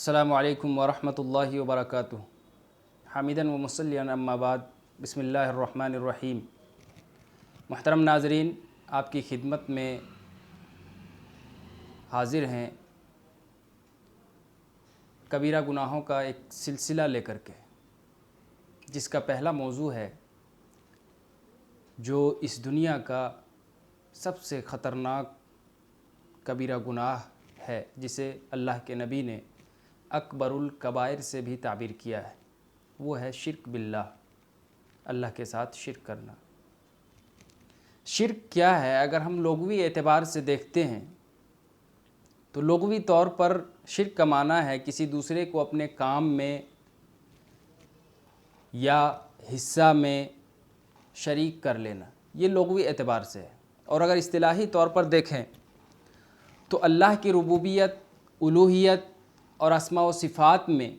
السلام علیکم ورحمۃ اللہ وبرکاتہ۔ حامداً و مصلیاً اما بعد، بسم اللہ الرحمن الرحیم۔ محترم ناظرین، آپ کی خدمت میں حاضر ہیں کبیرہ گناہوں کا ایک سلسلہ لے کر کے، جس کا پہلا موضوع ہے جو اس دنیا کا سب سے خطرناک کبیرہ گناہ ہے، جسے اللہ کے نبی نے اکبر الکبائر سے بھی تعبیر کیا ہے، وہ ہے شرک باللہ، اللہ کے ساتھ شرک کرنا۔ شرک کیا ہے؟ اگر ہم لغوی اعتبار سے دیکھتے ہیں تو لغوی طور پر شرک کا معنی ہے کسی دوسرے کو اپنے کام میں یا حصہ میں شریک کر لینا، یہ لغوی اعتبار سے ہے۔ اور اگر اصطلاحی طور پر دیکھیں تو اللہ کی ربوبیت، الوہیت اور اسماء و صفات میں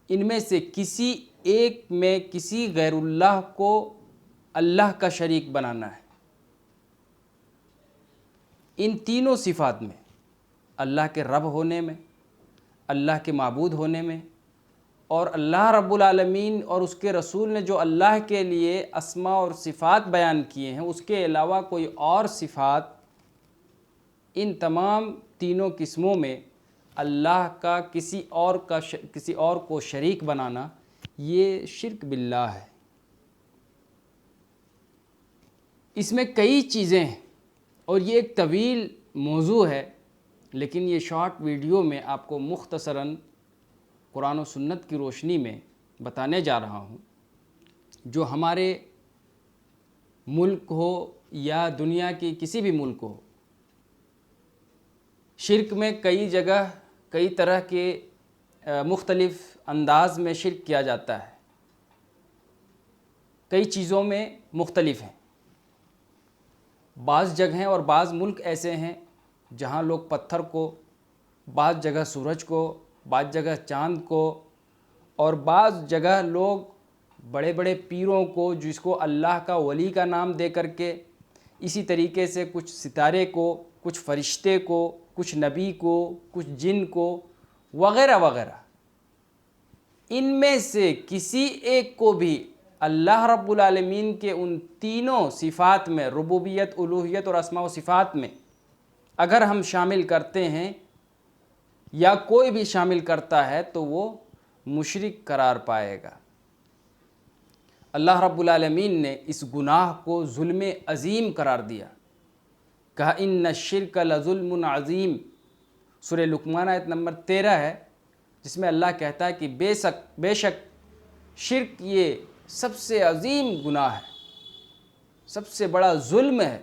ان میں سے کسی ایک میں کسی غیر اللہ کو اللہ کا شریک بنانا ہے۔ ان تینوں صفات میں، اللہ کے رب ہونے میں، اللہ کے معبود ہونے میں، اور اللہ رب العالمین اور اس کے رسول نے جو اللہ کے لیے اسماء اور صفات بیان کیے ہیں، اس کے علاوہ کوئی اور صفات، ان تمام تینوں قسموں میں اللہ کا کسی اور کو شریک بنانا، یہ شرک باللہ ہے۔ اس میں کئی چیزیں ہیں اور یہ ایک طویل موضوع ہے، لیکن یہ شارٹ ویڈیو میں آپ کو مختصراً قرآن و سنت کی روشنی میں بتانے جا رہا ہوں، جو ہمارے ملک ہو یا دنیا کی کسی بھی ملک ہو، شرک میں کئی جگہ کئی طرح کے مختلف انداز میں شرک کیا جاتا ہے، کئی چیزوں میں مختلف ہیں۔ بعض جگہیں اور بعض ملک ایسے ہیں جہاں لوگ پتھر کو، بعض جگہ سورج کو، بعض جگہ چاند کو، اور بعض جگہ لوگ بڑے بڑے پیروں کو، جس کو اللہ کا ولی کا نام دے کر کے، اسی طریقے سے کچھ ستارے کو، کچھ فرشتے کو، کچھ نبی کو، کچھ جن کو، وغیرہ وغیرہ، ان میں سے کسی ایک کو بھی اللہ رب العالمین کے ان تینوں صفات میں، ربوبیت، الوہیت اور اسماء و صفات میں اگر ہم شامل کرتے ہیں یا کوئی بھی شامل کرتا ہے تو وہ مشرک قرار پائے گا۔ اللہ رب العالمین نے اس گناہ کو ظلم عظیم قرار دیا، کہا ان الشرک لظلم عظیم۔ سورہ لقمان آیت نمبر 13 ہے، جس میں اللہ کہتا ہے کہ بے شک شرک یہ سب سے عظیم گناہ ہے، سب سے بڑا ظلم ہے۔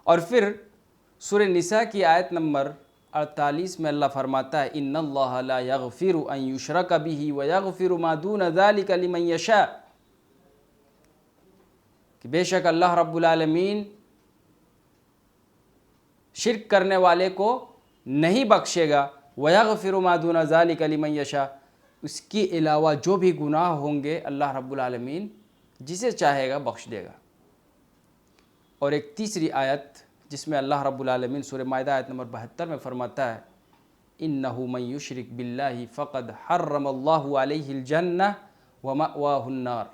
اور پھر سورہ نساء کی آیت نمبر 48 میں اللہ فرماتا ہے ان اللہ لا یغفر ان یشرک بہ ویغفر ما دون ذلک لمن یشاء، کہ بے شک اللہ رب العالمین شرک کرنے والے کو نہیں بخشے گا، وَيَغْفِرُ مَا دُونَ ذَلِكَ لِمَن يَشَاء، اس کے علاوہ جو بھی گناہ ہوں گے اللہ رب العالمین جسے چاہے گا بخش دے گا۔ اور ایک تیسری آیت جس میں اللہ رب العالمین سورہ مائدہ آیت نمبر 72 میں فرماتا ہے إِنَّهُ مَن يُشْرِكْ بِاللَّهِ فَقَدْ حَرَّمَ اللَّهُ عَلَيْهِ الْجَنَّةَ وَمَأْوَاهُ النَّارُ۔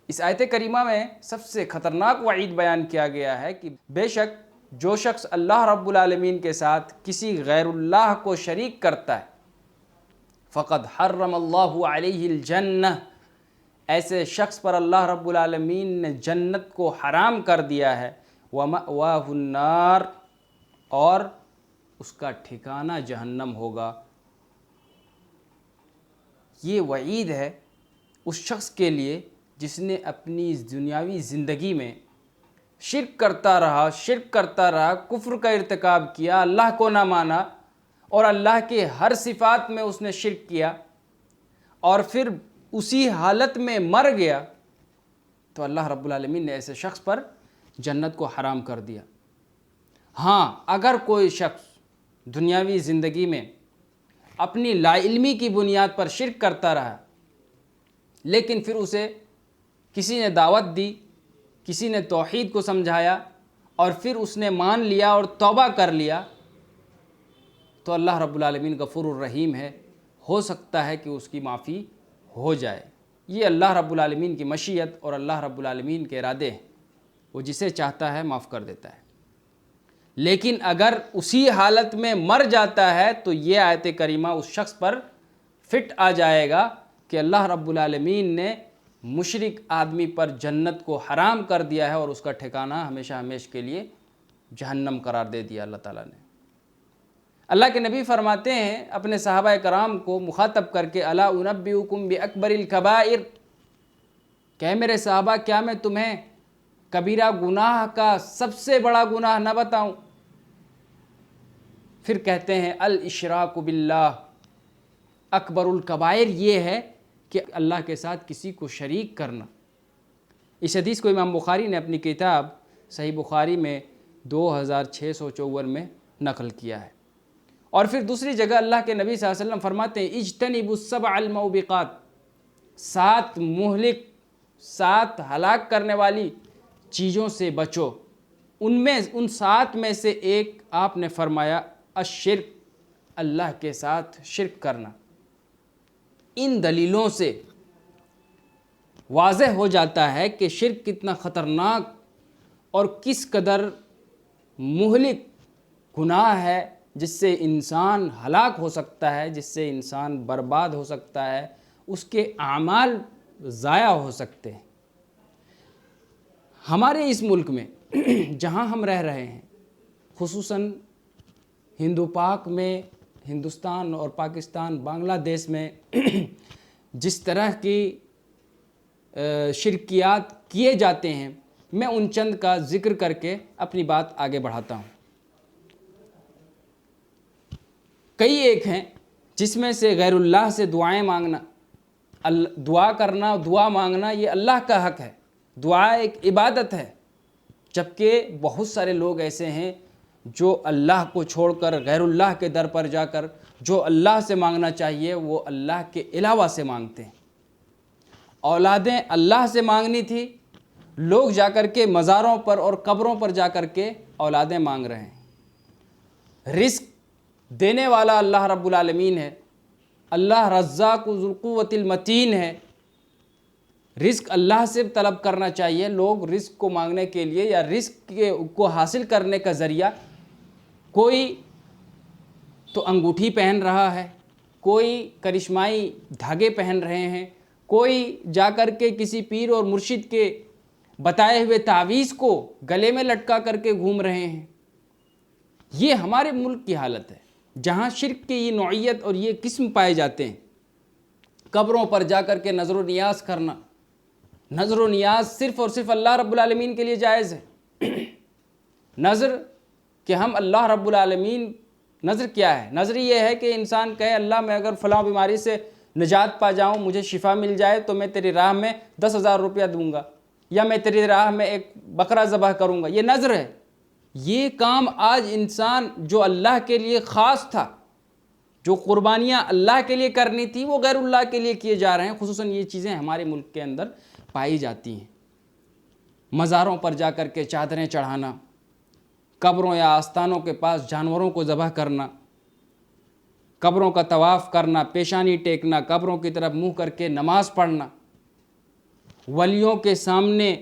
اس آیت کریمہ میں سب سے خطرناک وعید بیان کیا گیا ہے کہ بے شک جو شخص اللہ رب العالمین کے ساتھ کسی غیر اللہ کو شریک کرتا ہے، فقد حرم اللہ علیہ الجنہ، ایسے شخص پر اللہ رب العالمین نے جنت کو حرام کر دیا ہے، وَمَأْوَاهُ النَّارُ، اور اس کا ٹھکانہ جہنم ہوگا۔ یہ وعید ہے اس شخص کے لیے جس نے اپنی دنیاوی زندگی میں شرک کرتا رہا، کفر کا ارتکاب کیا، اللہ کو نہ مانا، اور اللہ کے ہر صفات میں اس نے شرک کیا، اور پھر اسی حالت میں مر گیا، تو اللہ رب العالمین نے ایسے شخص پر جنت کو حرام کر دیا۔ ہاں، اگر کوئی شخص دنیاوی زندگی میں اپنی لا علمی کی بنیاد پر شرک کرتا رہا، لیکن پھر اسے کسی نے دعوت دی، کسی نے توحید کو سمجھایا، اور پھر اس نے مان لیا اور توبہ کر لیا، تو اللہ رب العالمین غفور الرحیم ہے، ہو سکتا ہے کہ اس کی معافی ہو جائے۔ یہ اللہ رب العالمین کی مشیت اور اللہ رب العالمین کے ارادے ہیں، وہ جسے چاہتا ہے معاف کر دیتا ہے۔ لیکن اگر اسی حالت میں مر جاتا ہے تو یہ آیت کریمہ اس شخص پر فٹ آ جائے گا کہ اللہ رب العالمین نے مشرک آدمی پر جنت کو حرام کر دیا ہے اور اس کا ٹھکانہ ہمیشہ ہمیشہ کے لیے جہنم قرار دے دیا اللہ تعالیٰ نے۔ اللہ کے نبی فرماتے ہیں اپنے صحابہ کرام کو مخاطب کر کے، الا انبئکم باکبر الکبائر، کہ میرے صحابہ کیا میں تمہیں کبیرہ گناہ کا سب سے بڑا گناہ نہ بتاؤں؟ پھر کہتے ہیں الاشراک باللہ، اکبر الکبائر یہ ہے کہ اللہ کے ساتھ کسی کو شریک کرنا۔ اس حدیث کو امام بخاری نے اپنی کتاب صحیح بخاری میں 2654 میں نقل کیا ہے۔ اور پھر دوسری جگہ اللہ کے نبی صلی اللہ علیہ وسلم فرماتے ہیں اجتنبوا السبع الموبقات، 7 مہلک، 7 ہلاک کرنے والی چیزوں سے بچو۔ ان 7 میں سے ایک آپ نے فرمایا الشرک، اللہ کے ساتھ شرک کرنا۔ ان دلیلوں سے واضح ہو جاتا ہے کہ شرک کتنا خطرناک اور کس قدر مہلک گناہ ہے، جس سے انسان ہلاک ہو سکتا ہے، جس سے انسان برباد ہو سکتا ہے، اس کے اعمال ضائع ہو سکتے ہیں۔ ہمارے اس ملک میں جہاں ہم رہ رہے ہیں، خصوصاً ہندو پاک میں، ہندوستان اور پاکستان، بنگلہ دیش میں جس طرح کی شرکیات کیے جاتے ہیں، میں ان چند کا ذکر کر کے اپنی بات آگے بڑھاتا ہوں۔ کئی ایک ہیں جس میں سے غیر اللہ سے دعائیں مانگنا، دعا کرنا، دعا مانگنا، یہ اللہ کا حق ہے، دعا ایک عبادت ہے۔ جبکہ بہت سارے لوگ ایسے ہیں جو اللہ کو چھوڑ کر غیر اللہ کے در پر جا کر جو اللہ سے مانگنا چاہیے وہ اللہ کے علاوہ سے مانگتے ہیں۔ اولادیں اللہ سے مانگنی تھی، لوگ جا کر کے مزاروں پر اور قبروں پر جا کر کے اولادیں مانگ رہے ہیں۔ رزق دینے والا اللہ رب العالمین ہے، اللہ رزاق ذو القوۃ المتین ہے۔ رزق اللہ سے طلب کرنا چاہیے۔ لوگ رزق کو مانگنے کے لیے یا رزق کو حاصل کرنے کا ذریعہ کوئی تو انگوٹھی پہن رہا ہے، کوئی کرشمائی دھاگے پہن رہے ہیں، کوئی جا کر کے کسی پیر اور مرشد کے بتائے ہوئے تعویذ کو گلے میں لٹکا کر کے گھوم رہے ہیں۔ یہ ہمارے ملک کی حالت ہے جہاں شرک کی یہ نوعیت اور یہ قسم پائے جاتے ہیں۔ قبروں پر جا کر کے نظر و نیاز کرنا، نظر و نیاز صرف اور صرف اللہ رب العالمین کے لیے جائز ہے۔ نظر کہ ہم اللہ رب العالمین، نظر کیا ہے؟ نظر یہ ہے کہ انسان کہے اللہ میں اگر فلاں بیماری سے نجات پا جاؤں، مجھے شفا مل جائے تو میں تیری راہ میں 10,000 روپیہ دوں گا، یا میں تیری راہ میں ایک بکرا ذبح کروں گا۔ یہ نظر ہے۔ یہ کام آج انسان جو اللہ کے لیے خاص تھا، جو قربانیاں اللہ کے لیے کرنی تھی، وہ غیر اللہ کے لیے کیے جا رہے ہیں۔ خصوصاً یہ چیزیں ہمارے ملک کے اندر پائی جاتی ہیں۔ مزاروں پر جا کر کے چادریں چڑھانا، قبروں یا آستانوں کے پاس جانوروں کو ذبح کرنا، قبروں کا طواف کرنا، پیشانی ٹیکنا، قبروں کی طرف منہ کر کے نماز پڑھنا، ولیوں کے سامنے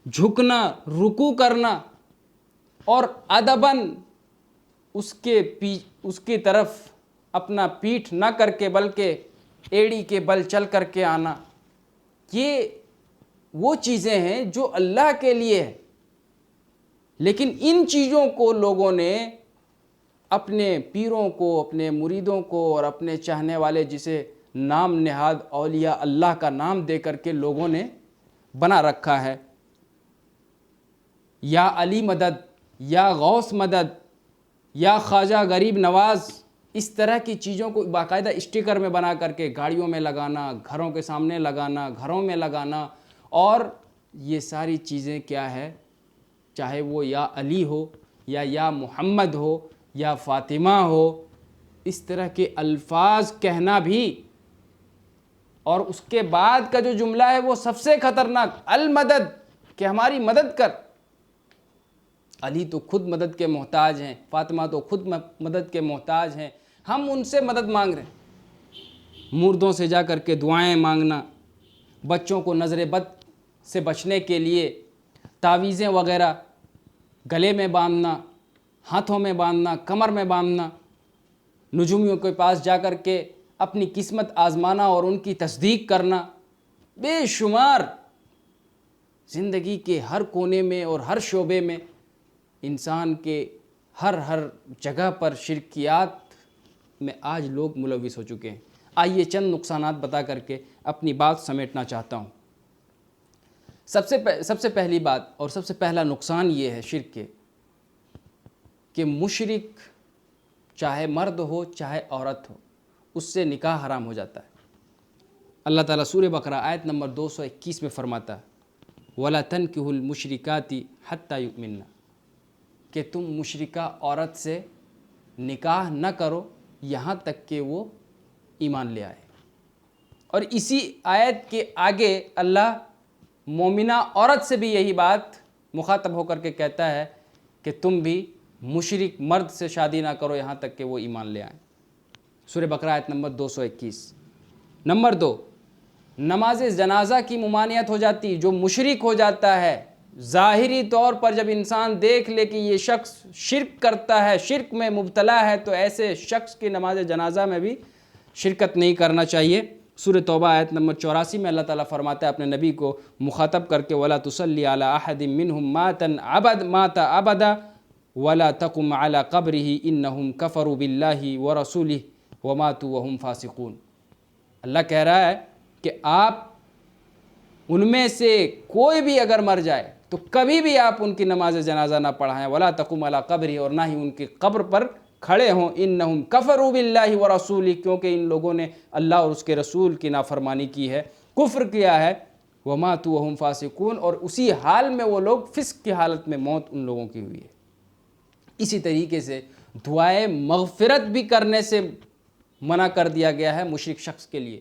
جھکنا، رکوع کرنا، اور ادباً اس کی طرف اپنا پیٹھ نہ کر کے بلکہ ایڑی کے بل چل کر کے آنا، یہ وہ چیزیں ہیں جو اللہ کے لیے ہے۔ لیکن ان چیزوں کو لوگوں نے اپنے پیروں کو، اپنے مریدوں کو اور اپنے چاہنے والے جسے نام نہاد اولیاء اللہ کا نام دے کر کے لوگوں نے بنا رکھا ہے۔ یا علی مدد، یا غوث مدد، یا خواجہ غریب نواز، اس طرح کی چیزوں کو باقاعدہ اسٹیکر میں بنا کر کے گاڑیوں میں لگانا، گھروں کے سامنے لگانا، گھروں میں لگانا، اور یہ ساری چیزیں کیا ہے؟ چاہے وہ یا علی ہو، یا محمد ہو، یا فاطمہ ہو، اس طرح کے الفاظ کہنا بھی، اور اس کے بعد کا جو جملہ ہے وہ سب سے خطرناک، المدد، کہ ہماری مدد کر۔ علی تو خود مدد کے محتاج ہیں، فاطمہ تو خود مدد کے محتاج ہیں، ہم ان سے مدد مانگ رہے ہیں۔ مردوں سے جا کر کے دعائیں مانگنا، بچوں کو نظر بد سے بچنے کے لیے تعویذیں وغیرہ گلے میں باندھنا، ہاتھوں میں باندھنا، کمر میں باندھنا، نجومیوں کے پاس جا کر کے اپنی قسمت آزمانا اور ان کی تصدیق کرنا، بے شمار زندگی کے ہر کونے میں اور ہر شعبے میں انسان کے ہر جگہ پر شرکیات میں آج لوگ ملوث ہو چکے ہیں۔ آئیے چند نقصانات بتا کر کے اپنی بات سمیٹنا چاہتا ہوں۔ سب سے پہلی بات اور سب سے پہلا نقصان یہ ہے شرک کے، کہ مشرک چاہے مرد ہو چاہے عورت ہو، اس سے نکاح حرام ہو جاتا ہے۔ اللہ تعالیٰ سورہ بقرہ آیت نمبر 221 میں فرماتا ہے وَلَا تَنْكِحُوا الْمُشْرِكَاتِ حَتَّى يُؤْمِنَّ، کہ تم مشرکہ عورت سے نکاح نہ کرو یہاں تک کہ وہ ایمان لے آئے۔ اور اسی آیت کے آگے اللہ مومنہ عورت سے بھی یہی بات مخاطب ہو کر کے کہتا ہے کہ تم بھی مشرک مرد سے شادی نہ کرو یہاں تک کہ وہ ایمان لے آئیں۔ سورہ بقرہ آیت نمبر 221۔ نمبر 2، نماز جنازہ کی ممانعت ہو جاتی۔ جو مشرک ہو جاتا ہے، ظاہری طور پر جب انسان دیکھ لے کہ یہ شخص شرک کرتا ہے، شرک میں مبتلا ہے، تو ایسے شخص کی نماز جنازہ میں بھی شرکت نہیں کرنا چاہیے۔ سورہ توبہ آیت نمبر 84 میں اللہ تعالیٰ فرماتا ہے اپنے نبی کو مخاطب کر کے وَلَا تُصَلِّ عَلَىٰ أَحَدٍ مِّنْهُمْ مَاتَ أَبَدًا وَلَا تَقُمْ عَلَىٰ قَبْرِهِ إِنَّهُمْ كَفَرُوا بِاللَّهِ وَرَسُولِهِ وَمَاتُوا وَهُمْ فَاسِقُونَ۔ اللہ کہہ رہا ہے کہ آپ ان میں سے کوئی بھی اگر مر جائے تو کبھی بھی آپ ان کی نماز جنازہ نہ پڑھائیں، وَلَا تَقُمْ عَلَىٰ قَبْرِهِ، اور نہ ہی ان کی قبر پر کھڑے ہوں، انہم کفروا باللہ ورسولہ، کیونکہ ان لوگوں نے اللہ اور اس کے رسول کی نافرمانی کی ہے، کفر کیا ہے، وماتوا وہم فاسقون، اور اسی حال میں وہ لوگ فسق کی حالت میں موت ان لوگوں کی ہوئی ہے۔ اسی طریقے سے دعائے مغفرت بھی کرنے سے منع کر دیا گیا ہے مشرک شخص کے لیے۔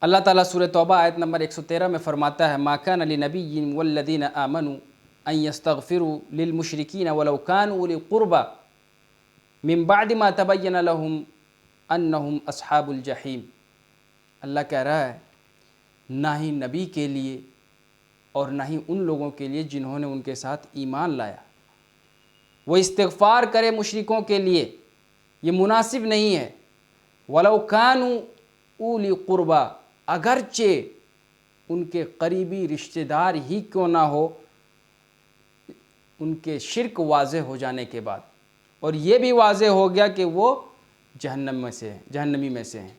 اللہ تعالیٰ سورہ توبہ آیت نمبر 113 میں فرماتا ہے ما کان لنبی والذین آمنوا ان یستغفروا للمشرکین ولو کانوا اولی قربی من بعد ما تبین لهم انہم اصحاب الجحیم۔ اللہ کہہ رہا ہے نہ ہی نبی کے لیے اور نہ ہی ان لوگوں کے لیے جنہوں نے ان کے ساتھ ایمان لایا وہ استغفار کرے مشرکوں کے لیے، یہ مناسب نہیں ہے۔ وَلَوْ كَانُوا أُولِي قُرْبَى، اگرچہ ان کے قریبی رشتہ دار ہی کیوں نہ ہو، ان کے شرک واضح ہو جانے کے بعد، اور یہ بھی واضح ہو گیا کہ وہ جہنمی میں سے ہیں۔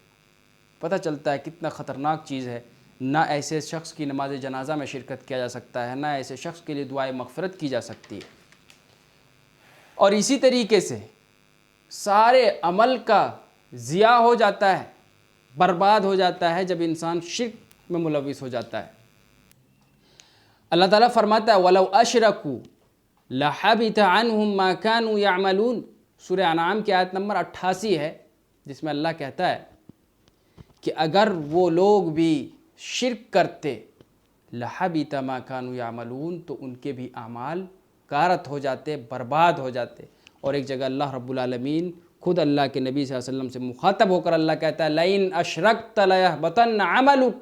پتہ چلتا ہے کتنا خطرناک چیز ہے۔ نہ ایسے شخص کی نماز جنازہ میں شرکت کیا جا سکتا ہے، نہ ایسے شخص کے لیے دعائے مغفرت کی جا سکتی ہے۔ اور اسی طریقے سے سارے عمل کا ضیاع ہو جاتا ہے، برباد ہو جاتا ہے جب انسان شرک میں ملوث ہو جاتا ہے۔ اللہ تعالیٰ فرماتا ہے وَلَوْ أَشْرَكُوا لَحَبِطَ عَنْهُمْ مَا كَانُوا يَعْمَلُونَ، سورہ انعام کی آیت نمبر 88 ہے، جس میں اللہ کہتا ہے کہ اگر وہ لوگ بھی شرک کرتے لَحَبِطَ مَا كَانُوا يَعْمَلُونَ، تو ان کے بھی اعمال غارت ہو جاتے، برباد ہو جاتے۔ اور ایک جگہ اللہ رب العالمین خود اللہ کے نبی صلی اللہ علیہ وسلم سے مخاطب ہو کر اللہ کہتا ہے لَإِنْ أَشْرَكْتَ لَيَحْبَطَنَّ عَمَلُكَ،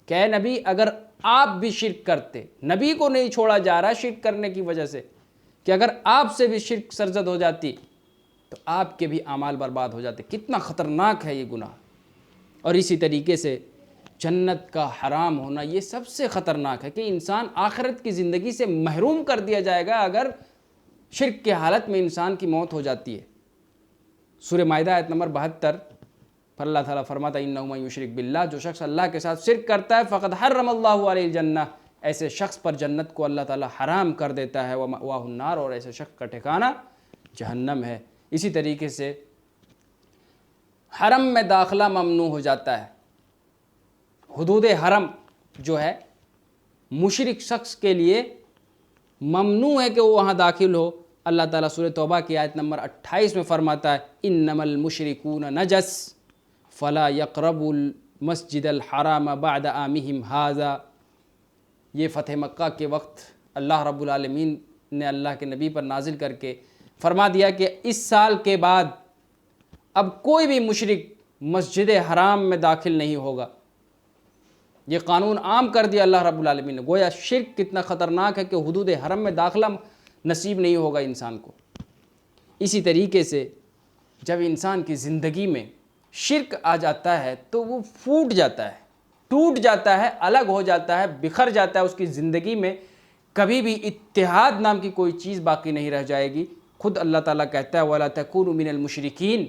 کہ اے نبی اگر آپ بھی شرک کرتے، نبی کو نہیں چھوڑا جا رہا شرک کرنے کی وجہ سے، کہ اگر آپ سے بھی شرک سرزد ہو جاتی تو آپ کے بھی اعمال برباد ہو جاتے۔ کتنا خطرناک ہے یہ گناہ۔ اور اسی طریقے سے جنت کا حرام ہونا یہ سب سے خطرناک ہے، کہ انسان آخرت کی زندگی سے محروم کر دیا جائے گا اگر شرک کے حالت میں انسان کی موت ہو جاتی ہے۔ سورہ مائدہ آیت نمبر 72 پر اللہ تعالیٰ فرماتا ہے انہ من یشرک باللہ، جو شخص اللہ کے ساتھ شرک کرتا ہے فقد حرم اللہ علیہ الجنہ، ایسے شخص پر جنت کو اللہ تعالیٰ حرام کر دیتا ہے، ومأواہ النار، اور ایسے شخص کا ٹھکانہ جہنم ہے۔ اسی طریقے سے حرم میں داخلہ ممنوع ہو جاتا ہے۔ حدود حرم جو ہے مشرک شخص کے لیے ممنوع ہے کہ وہ وہاں داخل ہو۔ اللہ تعالیٰ سورہ توبہ کی آیت نمبر 28 میں فرماتا ہے انما المشرکون نجس فلا يقربوا المسجد الحرام بعد عامهم هذا۔ یہ فتح مکہ کے وقت اللہ رب العالمین نے اللہ کے نبی پر نازل کر کے فرما دیا کہ اس سال کے بعد اب کوئی بھی مشرک مسجد حرام میں داخل نہیں ہوگا۔ یہ قانون عام کر دیا اللہ رب العالمین نے۔ گویا شرک کتنا خطرناک ہے کہ حدود حرم میں داخلہ نصیب نہیں ہوگا انسان کو۔ اسی طریقے سے جب انسان کی زندگی میں شرک آ جاتا ہے تو وہ پھوٹ جاتا ہے، ٹوٹ جاتا ہے، الگ ہو جاتا ہے، بکھر جاتا ہے۔ اس کی زندگی میں کبھی بھی اتحاد نام کی کوئی چیز باقی نہیں رہ جائے گی۔ خود اللہ تعالیٰ کہتا ہے وَلَا تَكُونُوا مِنَ الْمُشْرِكِينَ،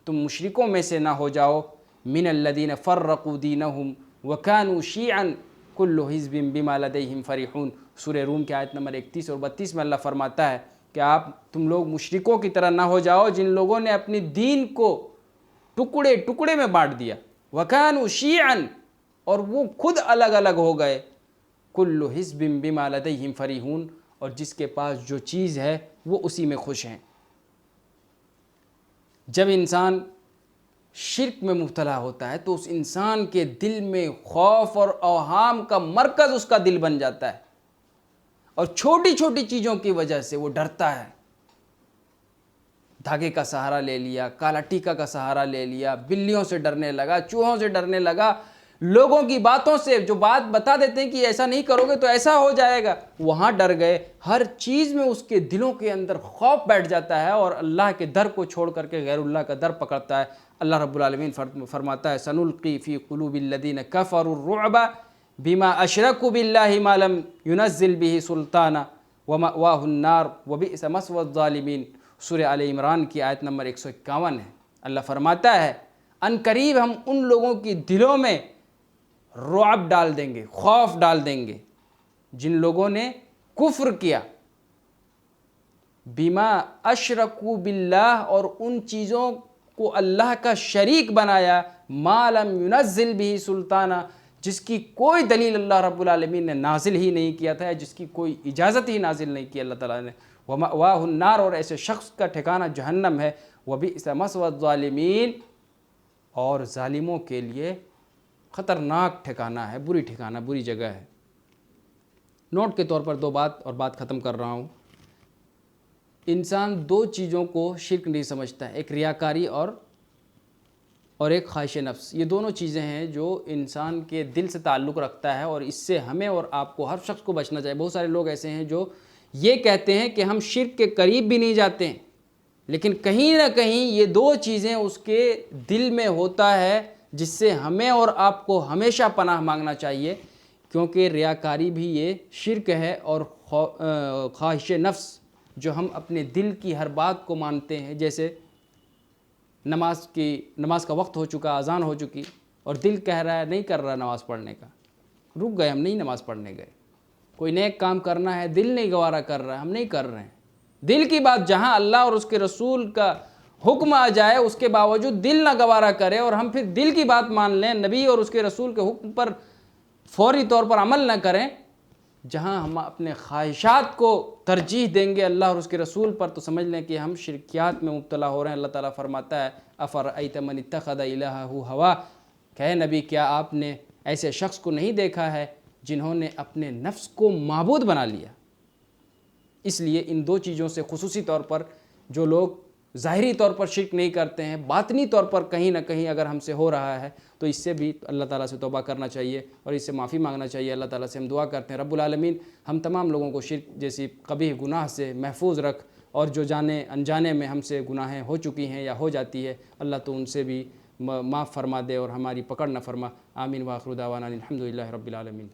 تم مشرکوں میں سے نہ ہو جاؤ، مِنَ الَّذِينَ فَرَّقُوا دِينَهُمْ وَكَانُوا شِيعًا كُلُّ حِزْبٍ بِمَا لَدَيْهِمْ فَرِحُونَ۔ سورہ روم کی آیت نمبر 31 اور 32 میں اللہ فرماتا ہے کہ تم لوگ مشرکوں کی طرح نہ ہو جاؤ جن لوگوں نے اپنی دین کو ٹکڑے ٹکڑے میں بانٹ دیا، وَكَانُوا شِيعًا، اور وہ خود الگ الگ ہو گئے، كُلُّ حِزْبٍ بِمَا لَدَيْهِمْ فَرِحُونَ، اور جس کے پاس جو چیز ہے وہ اسی میں خوش ہیں۔ جب انسان شرک میں مبتلا ہوتا ہے تو اس انسان کے دل میں خوف اور اوہام کا مرکز اس کا دل بن جاتا ہے، اور چھوٹی چھوٹی چیزوں کی وجہ سے وہ ڈرتا ہے۔ دھاگے کا سہارا لے لیا، کالا ٹیکا کا سہارا لے لیا، بلیوں سے ڈرنے لگا، چوہوں سے ڈرنے لگا، لوگوں کی باتوں سے جو بات بتا دیتے ہیں کہ ایسا نہیں کرو گے تو ایسا ہو جائے گا، وہاں ڈر گئے۔ ہر چیز میں اس کے دلوں کے اندر خوف بیٹھ جاتا ہے اور اللہ کے در کو چھوڑ کر کے غیر اللہ کا در پکڑتا ہے۔ اللہ رب العالمین فرماتا ہے سَنُلْقِي فِي قُلُوبِ الَّذِينَ كَفَرُوا الرُّعْبَ بِمَا أَشْرَكُوا بِاللَّهِ مَا لَمْ يُنَزِّلْ بِهِ سُلْطَانًا وَمَأْوَاهُ النَّارُ وَبِئْسَ مَثْوَى الظَّالِمِينَ۔ سورہ آل عمران کی آیت نمبر 151 ہے۔ اللہ فرماتا ہے ان قریب ہم ان لوگوں کی دلوں میں رعب ڈال دیں گے، خوف ڈال دیں گے جن لوگوں نے کفر کیا، بما اشرکوا باللہ، اور ان چیزوں کو اللہ کا شریک بنایا، ما لم ينزل به سلطانہ، جس کی کوئی دلیل اللہ رب العالمین نے نازل ہی نہیں کیا تھا، جس کی کوئی اجازت ہی نازل نہیں کی اللہ تعالیٰ نے۔ وَمَأْوَاهُ النَّارُ، اور ایسے شخص کا ٹھکانہ جہنم ہے۔ وَبِئْسَ مَثْوَى الظَّالِمِينَ، اور ظالموں کے لیے خطرناک ٹھکانہ ہے، بری ٹھکانہ، بری جگہ ہے۔ نوٹ کے طور پر دو بات اور بات ختم کر رہا ہوں۔ انسان دو چیزوں کو شرک نہیں سمجھتا ہے، ایک ریاکاری اور ایک خواہش نفس۔ یہ دونوں چیزیں ہیں جو انسان کے دل سے تعلق رکھتا ہے، اور اس سے ہمیں اور آپ کو، ہر شخص کو بچنا چاہیے۔ بہت سارے لوگ ایسے ہیں جو یہ کہتے ہیں کہ ہم شرک کے قریب بھی نہیں جاتے ہیں، لیکن کہیں نہ کہیں یہ دو چیزیں اس کے دل میں ہوتا ہے، جس سے ہمیں اور آپ کو ہمیشہ پناہ مانگنا چاہیے، کیونکہ ریاکاری بھی یہ شرک ہے، اور خواہش نفس جو ہم اپنے دل کی ہر بات کو مانتے ہیں، جیسے نماز کا وقت ہو چکا، اذان ہو چکی، اور دل کہہ رہا ہے نہیں کر رہا نماز پڑھنے کا، رک گئے، ہم نہیں نماز پڑھنے گئے۔ کوئی نیک کام کرنا ہے، دل نہیں گوارا کر رہا ہے، ہم نہیں کر رہے ہیں۔ دل کی بات جہاں اللہ اور اس کے رسول کا حکم آ جائے، اس کے باوجود دل نہ گوارا کرے، اور ہم پھر دل کی بات مان لیں، نبی اور اس کے رسول کے حکم پر فوری طور پر عمل نہ کریں، جہاں ہم اپنے خواہشات کو ترجیح دیں گے اللہ اور اس کے رسول پر، تو سمجھ لیں کہ ہم شرکیات میں مبتلا ہو رہے ہیں۔ اللہ تعالیٰ فرماتا ہے افرأیت من اتخذ الہہ ہوا، کہ نبی کیا آپ نے ایسے شخص کو نہیں دیکھا ہے جنہوں نے اپنے نفس کو معبود بنا لیا۔ اس لیے ان دو چیزوں سے خصوصی طور پر جو لوگ ظاہری طور پر شرک نہیں کرتے ہیں، باطنی طور پر کہیں نہ کہیں اگر ہم سے ہو رہا ہے، تو اس سے بھی اللہ تعالیٰ سے توبہ کرنا چاہیے اور اس سے معافی مانگنا چاہیے۔ اللہ تعالیٰ سے ہم دعا کرتے ہیں رب العالمین ہم تمام لوگوں کو شرک جیسی قبیح گناہ سے محفوظ رکھ، اور جو جانے انجانے میں ہم سے گناہیں ہو چکی ہیں یا ہو جاتی ہے، اللہ تو ان سے بھی معاف فرما دے اور ہماری پکڑ نہ فرما۔ آمین، وآخر دعوانا الحمدللہ رب العالمین۔